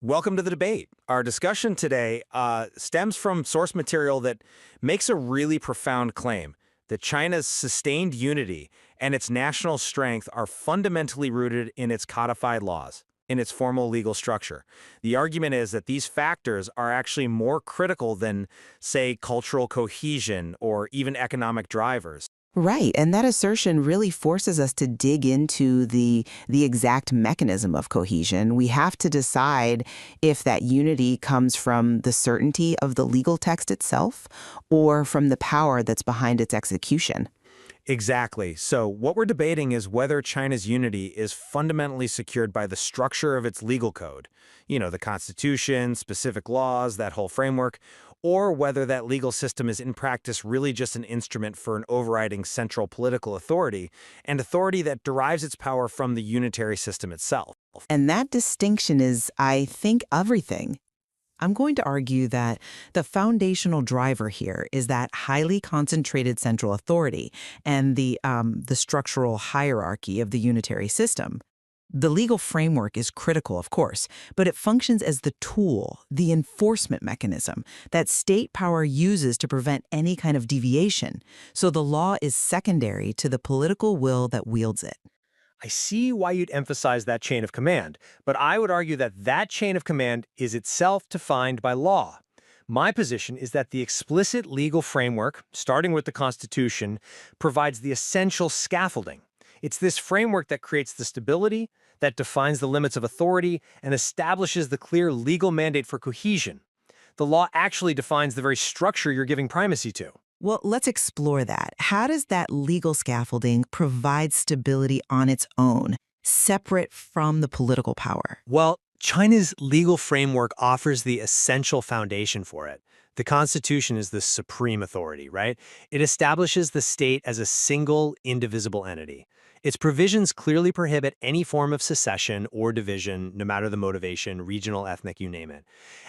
Welcome to the debate. Our discussion today stems from source material that makes a really profound claim that China's sustained unity and its national strength are fundamentally rooted in its codified laws, in its formal legal structure. The argument is that these factors are actually more critical than, say, cultural cohesion or even economic drivers. Right, and that assertion really forces us to dig into the exact mechanism of cohesion. We have to decide if that unity comes from the certainty of the legal text itself or from the power that's behind its execution. Exactly. So what we're debating is whether China's unity is fundamentally secured by the structure of its legal code, the Constitution, specific laws, that whole framework, or whether that legal system is in practice really just an instrument for an overriding central political authority, and authority that derives its power from the unitary system itself. And that distinction is, I think, everything. I'm going to argue that the foundational driver here is that highly concentrated central authority and the structural hierarchy of the unitary system. The legal framework is critical, of course, but it functions as the tool, the enforcement mechanism that state power uses to prevent any kind of deviation. So the law is secondary to the political will that wields it. I see why you'd emphasize that chain of command, but I would argue that that chain of command is itself defined by law. My position is that the explicit legal framework, starting with the Constitution, provides the essential scaffolding. It's this framework that creates the stability, that defines the limits of authority, and establishes the clear legal mandate for cohesion. The law actually defines the very structure you're giving primacy to. Well, let's explore that. How does that legal scaffolding provide stability on its own, separate from the political power? Well, China's legal framework offers the essential foundation for it. The Constitution is the supreme authority, right? It establishes the state as a single, indivisible entity. Its provisions clearly prohibit any form of secession or division, no matter the motivation, regional, ethnic, you name it.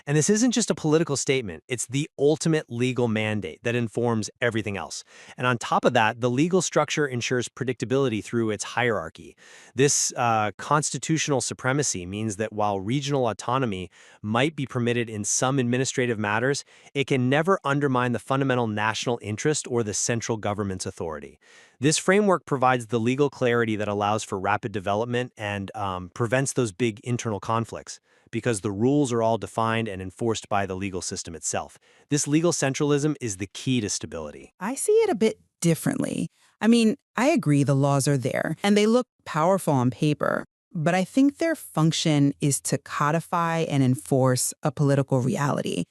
And this isn't just a political statement, it's the ultimate legal mandate that informs everything else. And on top of that, the legal structure ensures predictability through its hierarchy. This constitutional supremacy means that while regional autonomy might be permitted in some administrative matters, it can never undermine the fundamental national interest or the central government's authority. This framework provides the legal clarity that allows for rapid development and prevents those big internal conflicts because the rules are all defined and enforced by the legal system itself. This legal centralism is the key to stability. I see it a bit differently. I mean, I agree the laws are there and they look powerful on paper, but I think their function is to codify and enforce a political reality,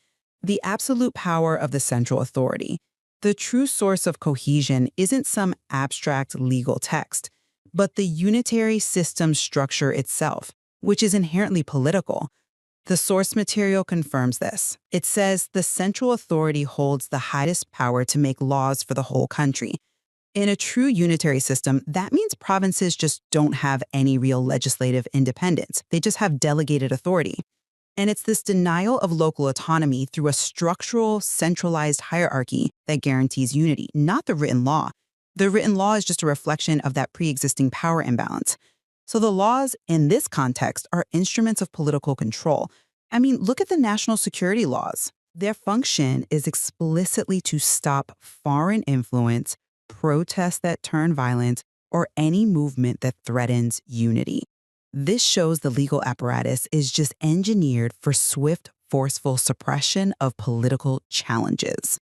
the absolute power of the central authority. The true source of cohesion isn't some abstract legal text, but the unitary system structure itself, which is inherently political. The source material confirms this. It says the central authority holds the highest power to make laws for the whole country. In a true unitary system, that means provinces just don't have any real legislative independence. They just have delegated authority. And it's this denial of local autonomy through a structural, centralized hierarchy that guarantees unity, not the written law. The written law is just a reflection of that pre-existing power imbalance. So the laws in this context are instruments of political control. I mean, look at the national security laws. Their function is explicitly to stop foreign influence, protests that turn violent, or any movement that threatens unity. This shows the legal apparatus is just engineered for swift, forceful suppression of political challenges.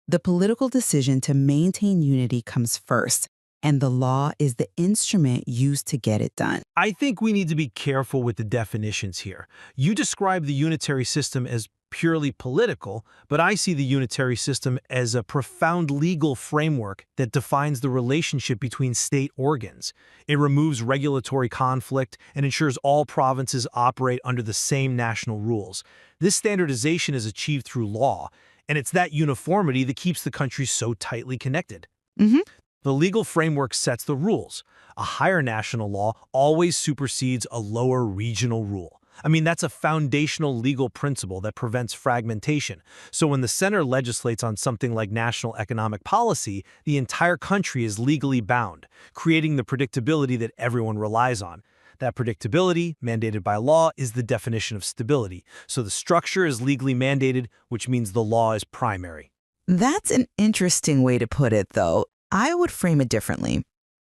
The political decision to maintain unity comes first, and the law is the instrument used to get it done. I think we need to be careful with the definitions here. You describe the unitary system as purely political, but I see the unitary system as a profound legal framework that defines the relationship between state organs. It removes regulatory conflict and ensures all provinces operate under the same national rules. This standardization is achieved through law, and it's that uniformity that keeps the country so tightly connected. Mm-hmm. The legal framework sets the rules. A higher national law always supersedes a lower regional rule. I mean, that's a foundational legal principle that prevents fragmentation. So when the center legislates on something like national economic policy, the entire country is legally bound, creating the predictability that everyone relies on. That predictability, mandated by law, is the definition of stability. So the structure is legally mandated, which means the law is primary. That's an interesting way to put it, though. I would frame it differently.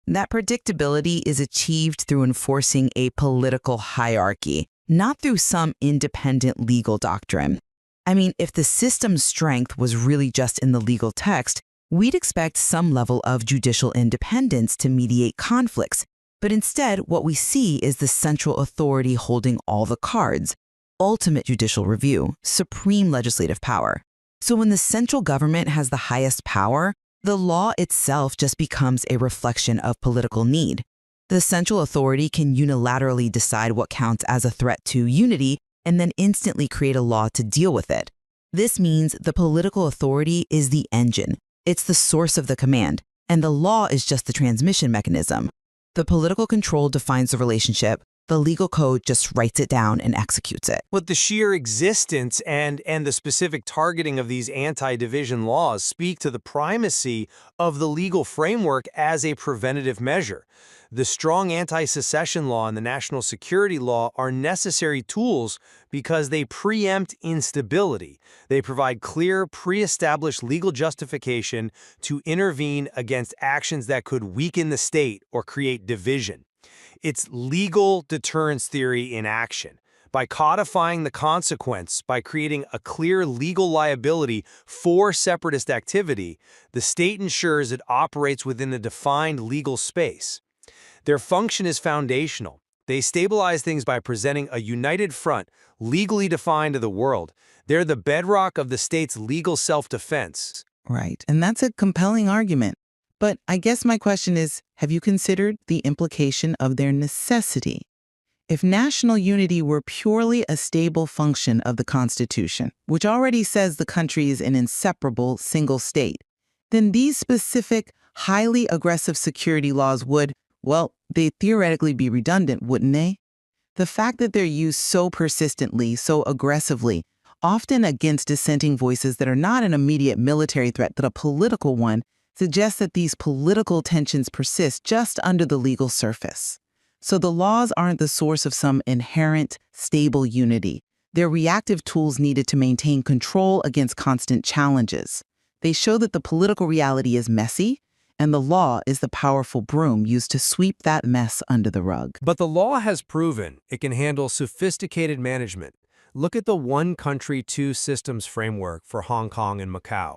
That predictability is achieved through enforcing a political hierarchy, not through some independent legal doctrine. I mean, if the system's strength was really just in the legal text, we'd expect some level of judicial independence to mediate conflicts. But instead, what we see is the central authority holding all the cards, ultimate judicial review, supreme legislative power. So when the central government has the highest power, the law itself just becomes a reflection of political need. The central authority can unilaterally decide what counts as a threat to unity and then instantly create a law to deal with it. This means the political authority is the engine. It's the source of the command, and the law is just the transmission mechanism. The political control defines the relationship. The legal code just writes it down and executes it. But the sheer existence and the specific targeting of these anti-division laws speak to the primacy of the legal framework as a preventative measure. The strong anti-secession law and the national security law are necessary tools because they preempt instability. They provide clear, pre-established legal justification to intervene against actions that could weaken the state or create division. It's legal deterrence theory in action. By codifying the consequence, by creating a clear legal liability for separatist activity, the state ensures it operates within a defined legal space. Their function is foundational. They stabilize things by presenting a united front, legally defined to the world. They're the bedrock of the state's legal self-defense. Right, and that's a compelling argument. But I guess my question is, have you considered the implication of their necessity? If national unity were purely a stable function of the Constitution, which already says the country is an inseparable single state, then these specific, highly aggressive security laws would, well, they'd theoretically be redundant, wouldn't they? The fact that they're used so persistently, so aggressively, often against dissenting voices that are not an immediate military threat, but a political one, suggests that these political tensions persist just under the legal surface. So the laws aren't the source of some inherent, stable unity. They're reactive tools needed to maintain control against constant challenges. They show that the political reality is messy, and the law is the powerful broom used to sweep that mess under the rug. But the law has proven it can handle sophisticated management. Look at the one country, two systems framework for Hong Kong and Macau.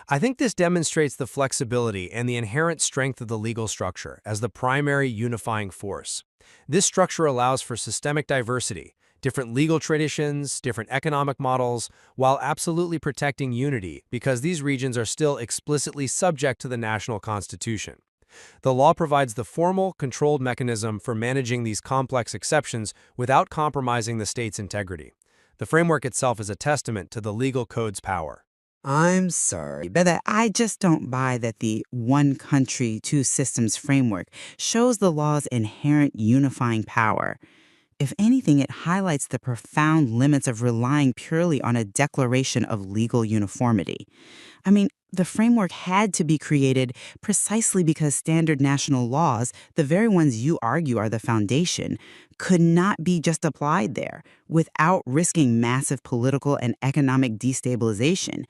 I think this demonstrates the flexibility and the inherent strength of the legal structure as the primary unifying force. This structure allows for systemic diversity, different legal traditions, different economic models, while absolutely protecting unity because these regions are still explicitly subject to the national constitution. The law provides the formal, controlled mechanism for managing these complex exceptions without compromising the state's integrity. The framework itself is a testament to the legal code's power. I'm sorry, but I just don't buy that the one country, two systems framework shows the law's inherent unifying power. If anything, it highlights the profound limits of relying purely on a declaration of legal uniformity. I mean, the framework had to be created precisely because standard national laws, the very ones you argue are the foundation, could not be just applied there without risking massive political and economic destabilization.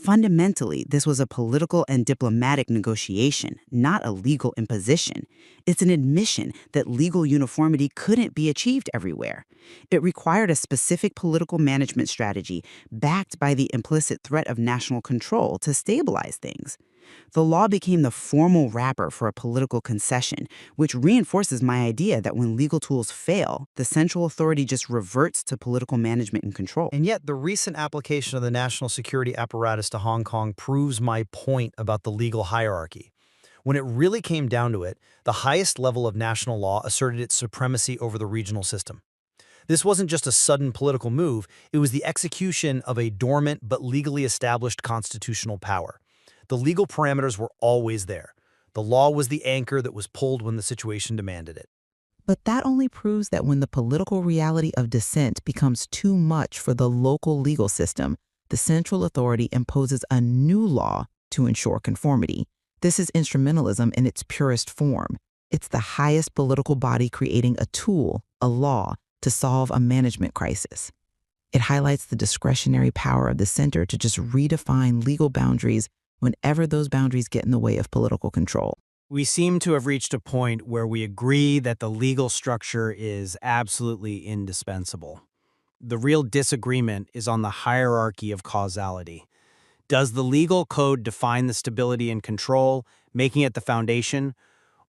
Fundamentally, this was a political and diplomatic negotiation, not a legal imposition. It's an admission that legal uniformity couldn't be achieved everywhere. It required a specific political management strategy backed by the implicit threat of national control to stabilize things. The law became the formal wrapper for a political concession, which reinforces my idea that when legal tools fail, the central authority just reverts to political management and control. And yet, the recent application of the national security apparatus to Hong Kong proves my point about the legal hierarchy. When it really came down to it, the highest level of national law asserted its supremacy over the regional system. This wasn't just a sudden political move, it was the execution of a dormant but legally established constitutional power. The legal parameters were always there. The law was the anchor that was pulled when the situation demanded it. But that only proves that when the political reality of dissent becomes too much for the local legal system, the central authority imposes a new law to ensure conformity. This is instrumentalism in its purest form. It's the highest political body creating a tool, a law, to solve a management crisis. It highlights the discretionary power of the center to just redefine legal boundaries whenever those boundaries get in the way of political control. We seem to have reached a point where we agree that the legal structure is absolutely indispensable. The real disagreement is on the hierarchy of causality. Does the legal code define the stability and control, making it the foundation,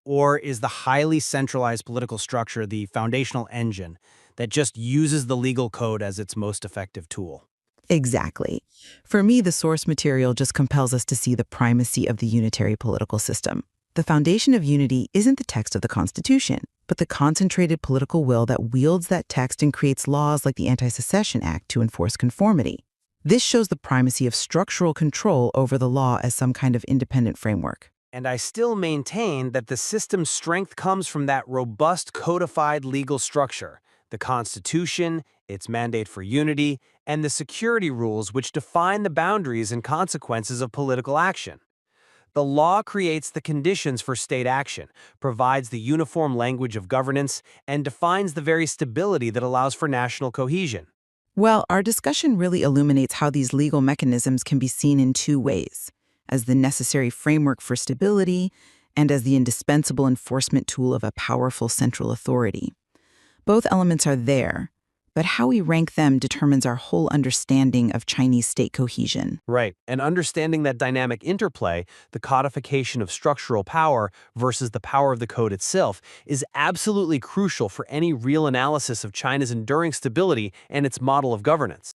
or is the highly centralized political structure the foundational engine that just uses the legal code as its most effective tool? Exactly. For me, the source material just compels us to see the primacy of the unitary political system. The foundation of unity isn't the text of the Constitution, but the concentrated political will that wields that text and creates laws like the Anti-Secession Act to enforce conformity. This shows the primacy of structural control over the law as some kind of independent framework. And I still maintain that the system's strength comes from that robust codified legal structure, the Constitution, its mandate for unity, and the security rules which define the boundaries and consequences of political action. The law creates the conditions for state action, provides the uniform language of governance, and defines the very stability that allows for national cohesion. Well, our discussion really illuminates how these legal mechanisms can be seen in two ways: as the necessary framework for stability and as the indispensable enforcement tool of a powerful central authority. Both elements are there, but how we rank them determines our whole understanding of Chinese state cohesion. Right, and understanding that dynamic interplay, the codification of structural power versus the power of the code itself, is absolutely crucial for any real analysis of China's enduring stability and its model of governance.